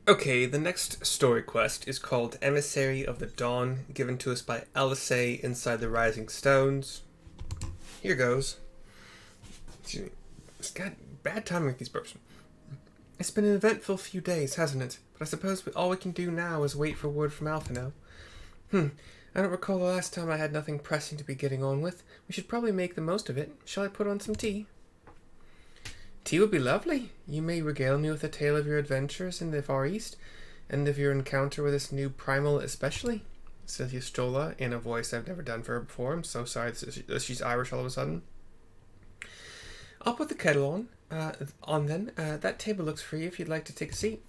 Okay, the next story quest is called Emissary of the Dawn, given to us by Alphinaud inside the Rising Stones. Here goes. It's got bad timing with these burps. It's been an eventful few days, hasn't it? But I suppose all we can do now is wait for word from Alphinaud. I don't recall the last time I had nothing pressing to be getting on with. We should probably make the most of it. Shall I put on some tea? Tea would be lovely. You may regale me with a tale of your adventures in the Far East, and of your encounter with this new primal especially, says Yustola in a voice I've never done for her before. I'm so sorry that she's Irish all of a sudden. I'll put the kettle on then. That table looks free if you'd like to take a seat.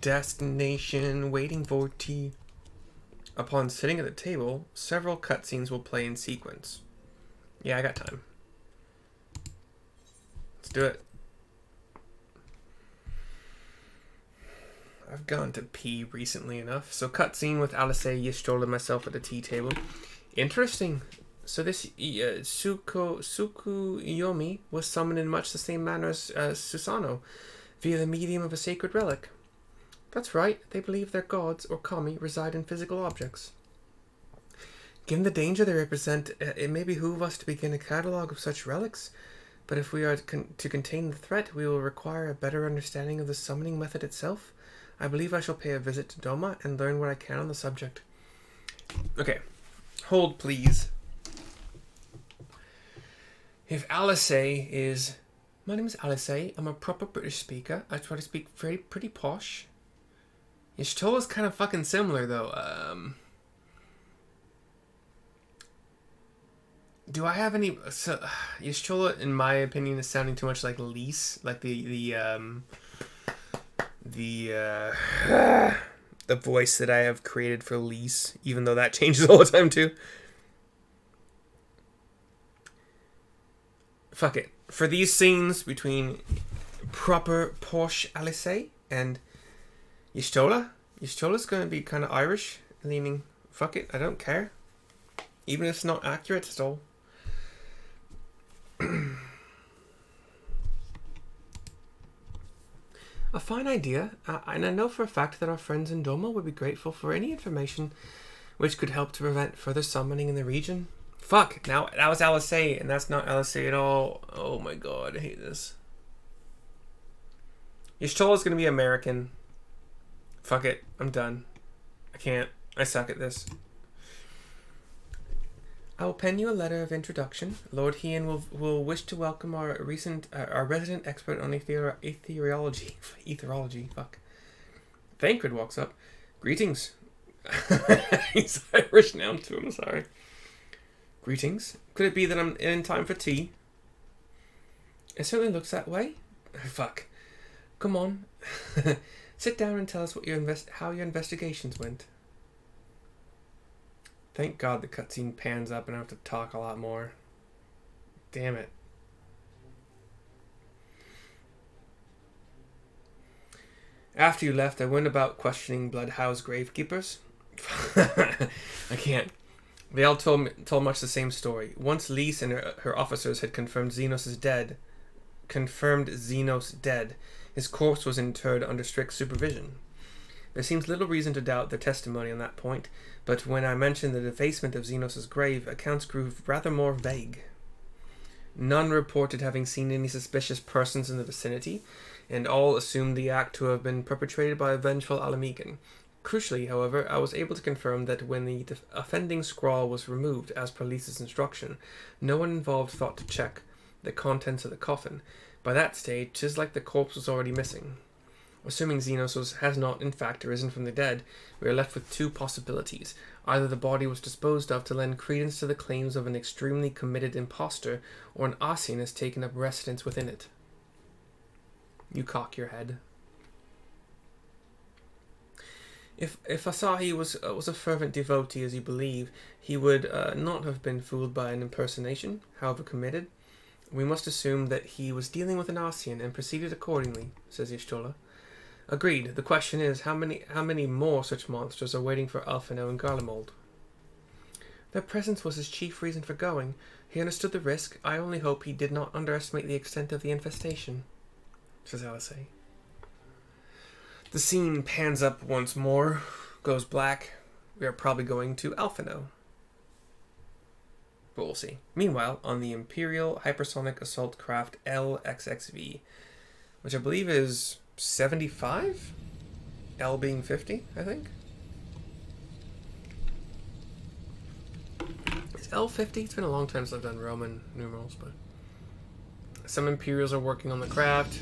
Destination, waiting for tea. Upon sitting at the table, several cutscenes will play in sequence. Yeah, I got time. Let's do it. I've gone to pee recently enough. So cutscene with Alphinaud, Yustola, and myself at the tea table. Interesting. So this Tsukuyomi was summoned in much the same manner as Susanoo, via the medium of a sacred relic. That's right, they believe their gods, or kami, reside in physical objects. Given the danger they represent, it may behoove us to begin a catalogue of such relics, but if we are to contain the threat, we will require a better understanding of the summoning method itself. I believe I shall pay a visit to Doma and learn what I can on the subject. Okay, hold please. If Alphinaud is... My name is Alphinaud, I'm a proper British speaker. I try to speak pretty posh. Yustola's kind of fucking similar though. Do I have any... Yustola, in my opinion, is sounding too much like Lise. Like the voice that I have created for Lise. Even though that changes all the time too. Fuck it. For these scenes between proper posh Alphinaud and Yustola's going to be kind of Irish leaning. Fuck it, I don't care. Even if it's not accurate at all. A fine idea, and I know for a fact that our friends in Doma would be grateful for any information which could help to prevent further summoning in the region. Fuck, now that was Alphinaud, and that's not Alphinaud at all. Oh my god, I hate this. Yustola's gonna be American. Fuck it, I'm done. I can't. I suck at this. I will pen you a letter of introduction. Lord Hien will wish to welcome our resident expert on etherology. Fuck. Thancred walks up. Greetings. He's Irish now too. I'm sorry. Greetings. Could it be that I'm in time for tea? It certainly looks that way. Fuck. Come on. Sit down and tell us what how your investigations went. Thank God the cutscene pans up and I have to talk a lot more. Damn it. After you left, I went about questioning Bloodhouse gravekeepers. I can't. They all told much the same story. Once Lise and her officers had confirmed Xenos dead, his corpse was interred under strict supervision. There seems little reason to doubt their testimony on that point, but when I mentioned the defacement of Xenos' grave, accounts grew rather more vague. None reported having seen any suspicious persons in the vicinity, and all assumed the act to have been perpetrated by a vengeful Alamegan. Crucially, however, I was able to confirm that when the offending scrawl was removed, as per Lisa's instruction, no one involved thought to check the contents of the coffin. By that stage, 'tis like the corpse was already missing. Assuming Xenos has not, in fact, arisen from the dead, we are left with two possibilities. Either the body was disposed of to lend credence to the claims of an extremely committed impostor, or an Ascian has taken up residence within it. You cock your head. If Asahi was a fervent devotee, as you believe, he would not have been fooled by an impersonation, however committed. We must assume that he was dealing with an Ascian and proceeded accordingly, says Yustola. Agreed. The question is, how many more such monsters are waiting for Alphinaud and Garlemald? Their presence was his chief reason for going. He understood the risk. I only hope he did not underestimate the extent of the infestation. says Alissay. The scene pans up once more, goes black. We are probably going to Alphinaud. But we'll see. Meanwhile, on the Imperial hypersonic assault craft FFXIV, which I believe is 75? L being 50, I think? Is L 50? It's been a long time since I've done Roman numerals, but some Imperials are working on the craft,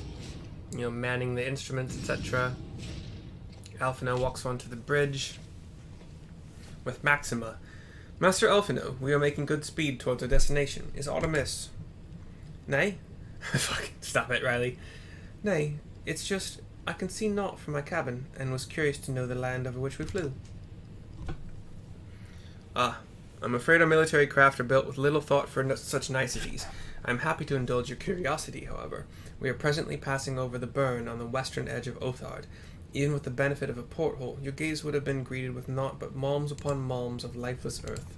you know, manning the instruments, etc. Alphinaud walks onto the bridge with Maxima. Master Alphinaud, we are making good speed towards our destination. Is aught amiss? Nay? Fuck, stop it, Riley. Nay, it's just, I can see naught from my cabin, and was curious to know the land over which we flew. Ah, I'm afraid our military craft are built with little thought for such niceties. I am happy to indulge your curiosity, however. We are presently passing over the burn on the western edge of Othard. Even with the benefit of a porthole, your gaze would have been greeted with naught but malms upon malms of lifeless earth.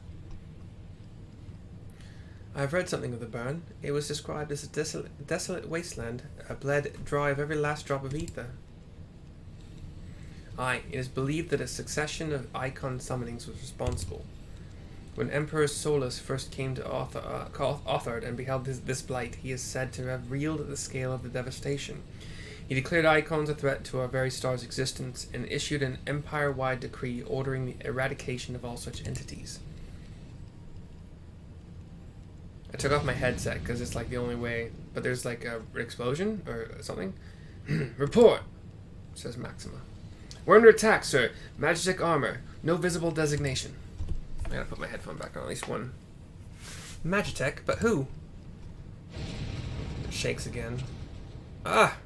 I have read something of the burn. It was described as a desolate wasteland, bled dry of every last drop of ether. Aye, it is believed that a succession of icon summonings was responsible. When Emperor Solus first came to Othard and beheld this blight, he is said to have reeled at the scale of the devastation. He declared icons a threat to our very star's existence and issued an empire-wide decree ordering the eradication of all such entities. I took off my headset because it's like the only way, but there's like an explosion or something. Report, says Maxima. We're under attack, sir. Magitek armor. No visible designation. I gotta put my headphone back on at least one. Magitek? But who? It shakes again. Ah!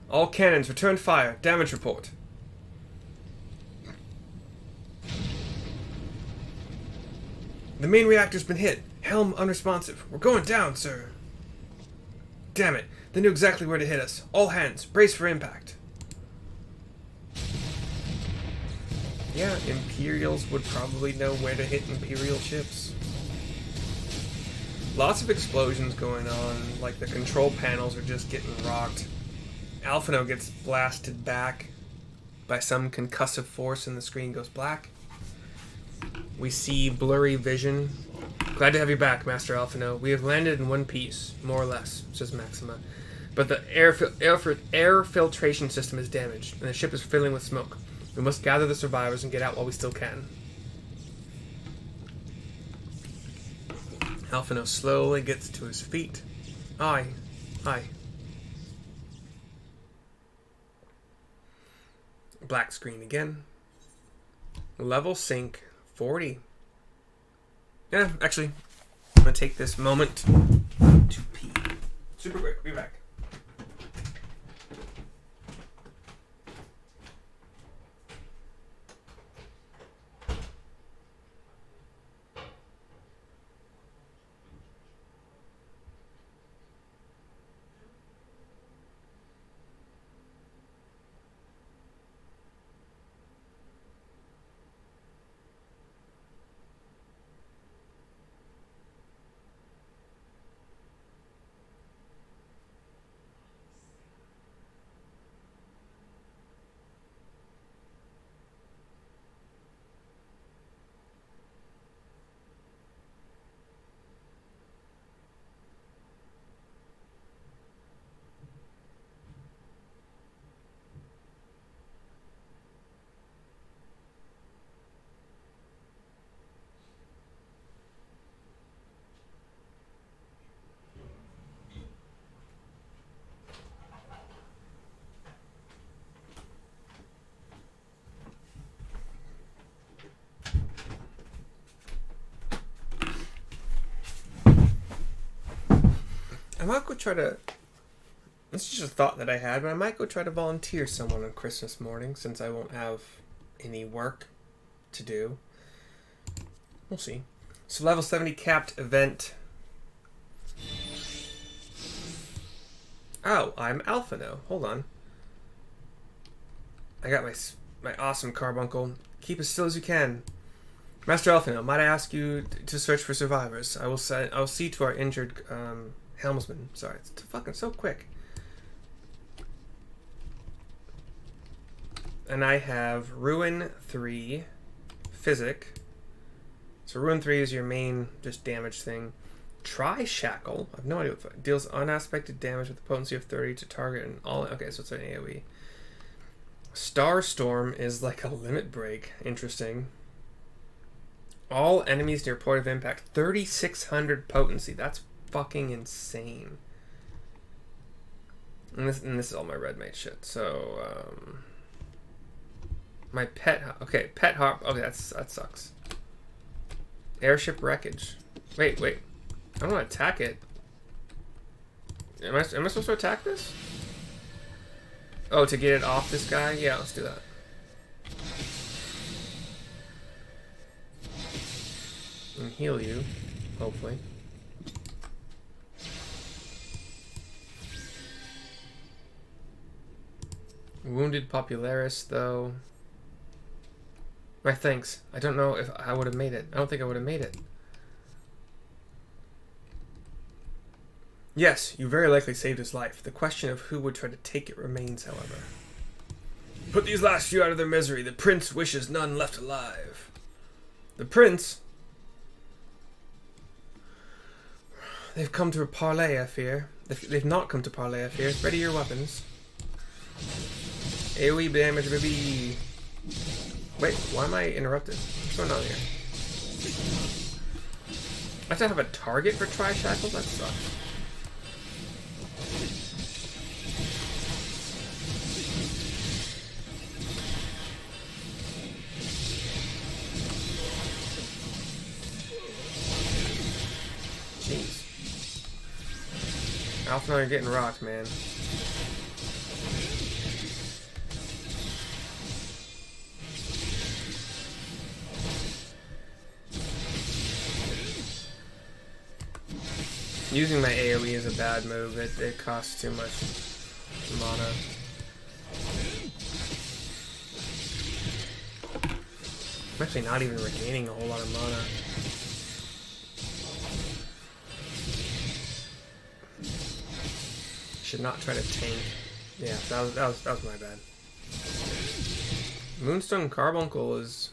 All cannons, return fire. Damage report. The main reactor's been hit. Helm unresponsive. We're going down, sir. Damn it. They knew exactly where to hit us. All hands, brace for impact. Yeah, Imperials would probably know where to hit Imperial ships. Lots of explosions going on, like the control panels are just getting rocked. Alphinaud gets blasted back by some concussive force and the screen goes black. We see blurry vision. Glad to have you back, Master Alphinaud. We have landed in one piece, more or less, says Maxima. But the air filtration system is damaged, and the ship is filling with smoke. We must gather the survivors and get out while we still can. Alphinaud slowly gets to his feet. Aye. Aye. Black screen again. Level sync 40. Yeah, actually, I'm going to take this moment to pee. Super quick. Be back. I might go try to... This is just a thought that I had, but I might go try to volunteer someone on Christmas morning since I won't have any work to do. We'll see. So level 70 capped event. Oh, I'm Alphinaud. Hold on. I got my awesome carbuncle. Keep as still as you can. Master Alphinaud, might I ask you to search for survivors? I will see to our injured helmsman. Sorry, it's fucking so quick. And I have Ruin 3, Physic. So Ruin 3 is your main just damage thing. Tri-Shackle. I have no idea what the deals unaspected damage with a potency of 30 to target and all. Okay, so it's an AoE. Starstorm is like a limit break. Interesting. All enemies near point of impact. 3,600 potency. That's fucking insane. And this is all my red mage shit. So, my pet. Okay, pet harp. Okay, that sucks. Airship wreckage. Wait. I don't want to attack it. Am I supposed to attack this? Oh, to get it off this guy? Yeah, let's do that. And heal you, hopefully. Wounded Popularis, though. My thanks. I don't know if I would have made it. I don't think I would have made it. Yes, you very likely saved his life. The question of who would try to take it remains, however. Put these last few out of their misery. The prince wishes none left alive. The prince? They've come to a parley, I fear. They've not come to parley, I fear. Ready your weapons. AoE damage, baby. Wait, why am I interrupted? What's going on here? I have to have a target for Tri-Shackle? That sucks. Jeez. Alphinaud, you're getting rocked, man. Using my AoE is a bad move. It costs too much mana. I'm actually not even regaining a whole lot of mana. Should not try to tank. Yeah, that was my bad. Moonstone Carbuncle is.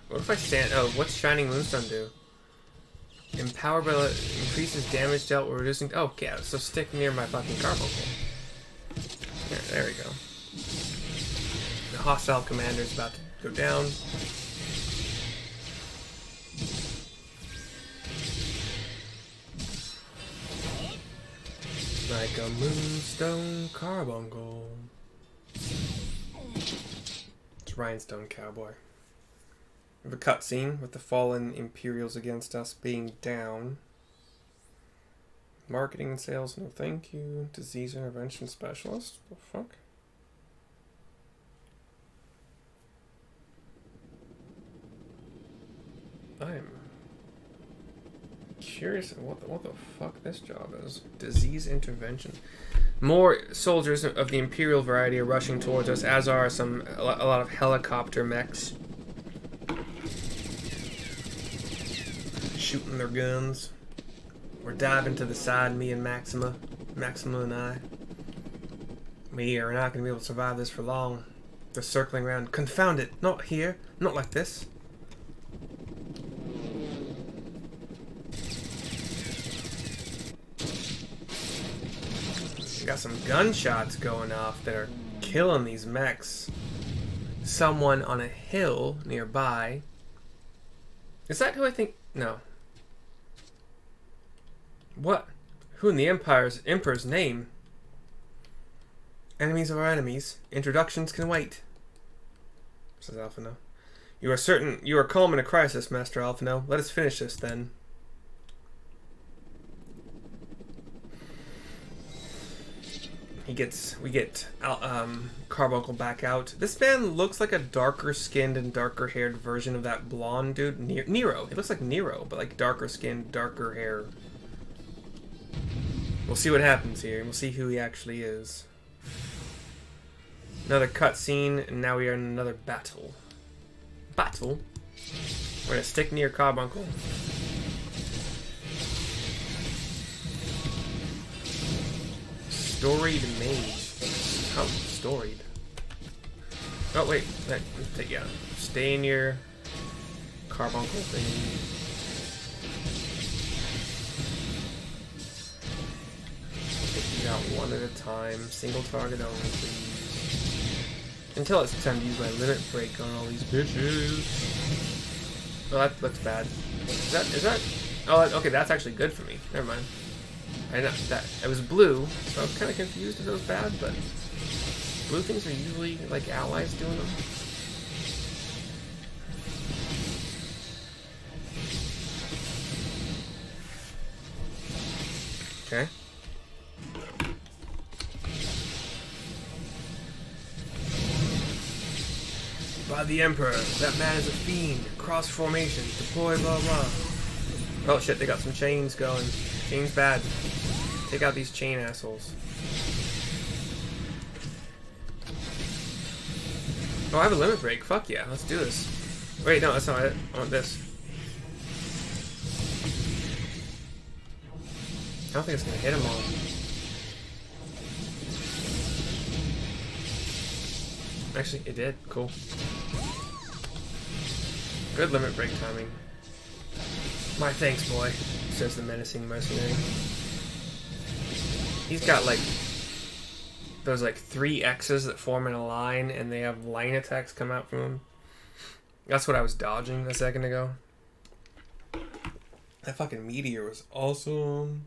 What if I stand? Oh, what's Shining Moonstone do? Empower by increases damage dealt while reducing. Oh, yeah, so stick near my fucking carbuncle. There we go. The hostile commander is about to go down. Like a moonstone carbuncle. It's Rhinestone Cowboy. We have a cutscene with the fallen Imperials against us being down. Marketing and sales, no thank you. Disease intervention specialist? What the fuck? I'm curious what the fuck this job is. Disease intervention. More soldiers of the Imperial variety are rushing towards us, as are a lot of helicopter mechs. Shooting their guns. We're diving to the side, me and Maxima. Maxima and I. We are not going to be able to survive this for long. They're circling around. Confound it! Not here. Not like this. We got some gunshots going off that are killing these mechs. Someone on a hill nearby. Is that who I think? No. What? Who in the Emperor's name? Enemies of our enemies. Introductions can wait. Says Alphinaud. You are certain you are calm in a crisis, Master Alphinaud. Let us finish this then. We get Carbuncle back out. This man looks like a darker skinned and darker haired version of that blonde dude, Nero. He looks like Nero, but like darker skinned, darker hair. We'll see what happens here. We'll see who he actually is. Another cutscene, and now we are in another battle. Battle? We're gonna stick near Carbuncle. Storied mage. How storied? Oh wait, yeah. Stay in your carbuncle thing. Take these out one at a time. Single target only, please. Until it's time to use my limit break on all these bitches. Oh, that looks bad. Is that? Oh, okay, that's actually good for me. Never mind. I know that it was blue, so I was kind of confused if it was bad, but blue things are usually like allies doing them. Okay. By the Emperor, that man is a fiend. Cross formation, deploy, blah blah. Oh shit, they got some chains going. Chains bad. Take out these chain assholes. Oh, I have a limit break. Fuck yeah, let's do this. Wait, no, that's not it. I want this. I don't think it's gonna hit them all. Actually, it did. Cool. Good limit break timing. My thanks, boy, says the menacing mercenary. He's got like those like 3 X's that form in a line, and they have line attacks come out from them. That's what I was dodging a second ago. That fucking meteor was awesome.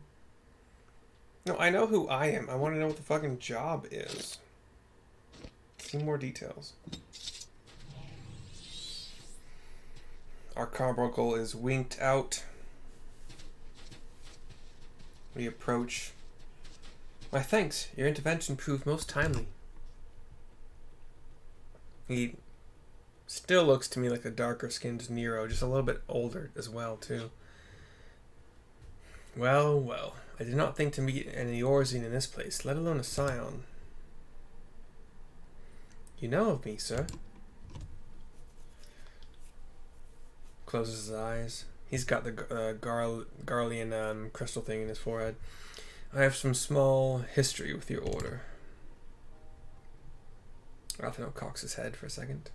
No, I know who I am. I want to know what the fucking job is. See more details. Our carbuncle is winked out. We approach. My thanks. Your intervention proved most timely. He still looks to me like a darker skinned Nero, just a little bit older as well, too. Well, well. I did not think to meet an Eorzean in this place, let alone a Scion. You know of me, sir. Closes his eyes. He's got the Garlean crystal thing in his forehead. I have some small history with your order. Alphinaud cocks his head for a second.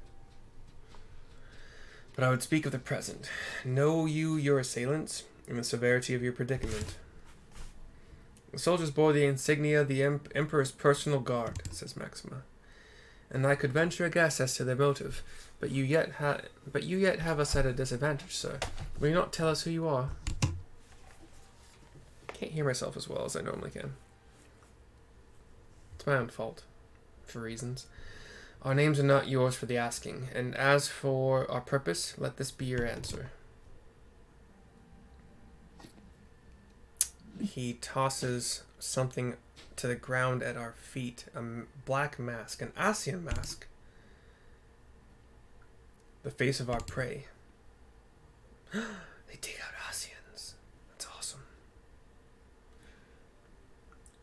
But I would speak of the present. Know you your assailants and the severity of your predicament? The soldiers bore the insignia of the Emperor's personal guard, says Maxima. And I could venture a guess as to their motive, but you yet have us at a disadvantage, sir. Will you not tell us who you are? Can't hear myself as well as I normally can. It's my own fault, for reasons. Our names are not yours for the asking, and as for our purpose, let this be your answer. He tosses something to the ground at our feet. A black mask, an Ascian mask. The face of our prey. They take out Ascians. That's awesome.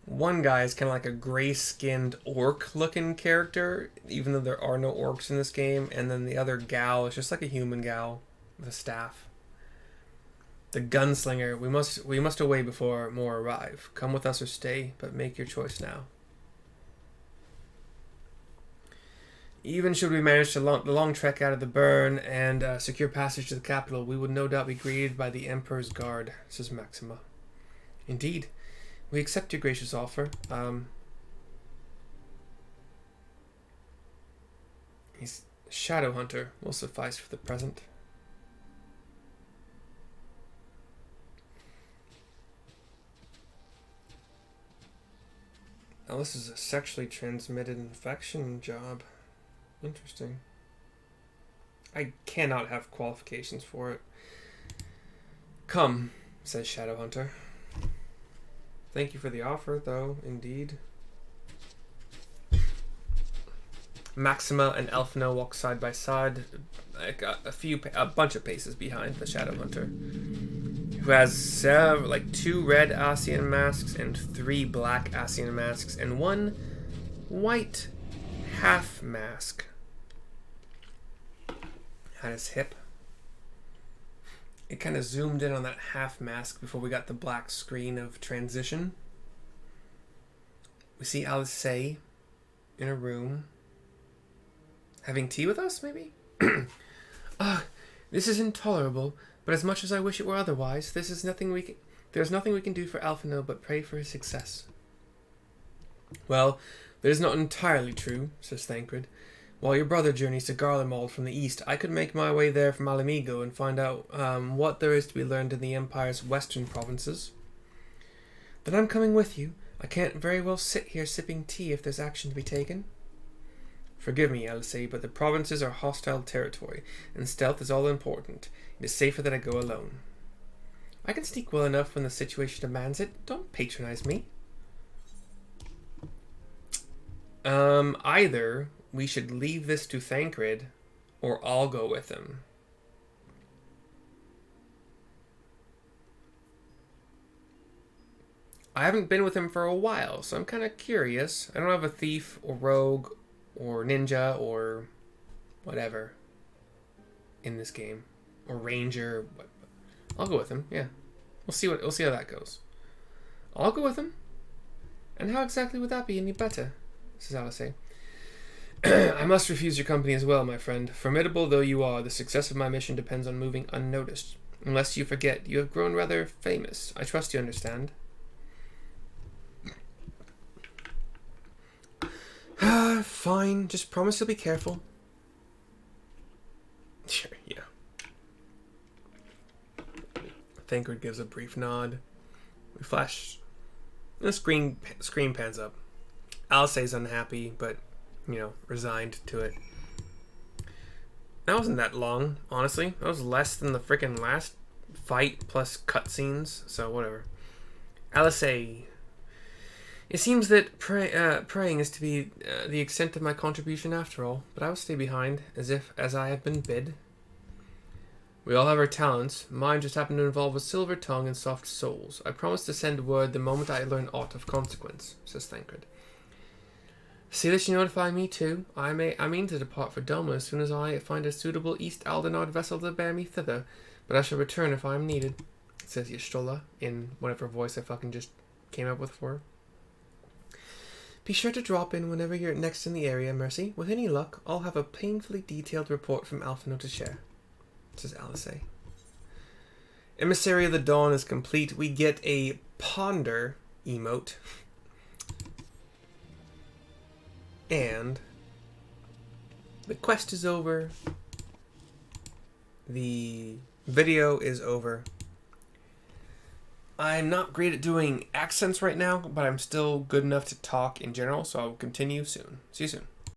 One guy is kind of like a gray-skinned orc-looking character, even though there are no orcs in this game. And then the other gal is just like a human gal with a staff. The gunslinger, we must away before more arrive. Come with us or stay, but make your choice now. Even should we manage the long trek out of the burn and secure passage to the capital, we would no doubt be greeted by the Emperor's guard, says Maxima. Indeed, we accept your gracious offer. He's Shadow Hunter will suffice for the present. Now this is a sexually transmitted infection job. Interesting. I cannot have qualifications for it. Come, says Shadowhunter. Thank you for the offer, though, indeed. Maxima and Alphinaud walk side by side, like a bunch of paces behind the Shadowhunter, who has like 2 red Ascian masks and 3 black Ascian masks and 1 white half mask at his hip. It kind of zoomed in on that half mask before we got the black screen of transition. We see Alice in a room. Having tea with us, maybe? Ah, this is intolerable, but as much as I wish it were otherwise, there's nothing we can do for Alphinaud but pray for his success. Well, that is not entirely true, says Thancred. While your brother journeys to Garlemald from the east, I could make my way there from Alamigo and find out what there is to be learned in the Empire's western provinces. Then I'm coming with you. I can't very well sit here sipping tea if there's action to be taken. Forgive me, Elsie, but the provinces are hostile territory, and stealth is all important. It is safer that I go alone. I can sneak well enough when the situation demands it. Don't patronize me. Either we should leave this to Thancred, or I'll go with him. I haven't been with him for a while, so I'm kind of curious. I don't have a thief or rogue or ninja or whatever in this game, or ranger. I'll go with him. Yeah, we'll see how that goes. I'll go with him. And how exactly would that be any better? Says Alice. I must refuse your company as well, my friend. Formidable though you are, the success of my mission depends on moving unnoticed. Unless you forget, you have grown rather famous. I trust you understand. Fine. Just promise you'll be careful. Sure, yeah. Thancred gives a brief nod. We flash. The screen pans up. Alice's unhappy, but, resigned to it. That wasn't that long, honestly. That was less than the frickin' last fight plus cutscenes, so whatever. Alice. It seems that praying is to be the extent of my contribution after all, but I will stay behind, as I have been bid. We all have our talents. Mine just happen to involve a silver tongue and soft souls. I promise to send word the moment I learn aught of consequence, says Thancred. See that you notify me too. I mean to depart for Doma as soon as I find a suitable East Aldenard vessel to bear me thither, but I shall return if I am needed, says Y'shtola, in whatever voice I fucking just came up with for her. Be sure to drop in whenever you're next in the area, Mercy. With any luck, I'll have a painfully detailed report from Alphinaud to share, says Alice. Emissary of the Dawn is complete. We get a ponder emote. And the quest is over. The video is over. I'm not great at doing accents right now, but I'm still good enough to talk in general, so I'll continue soon. See you soon.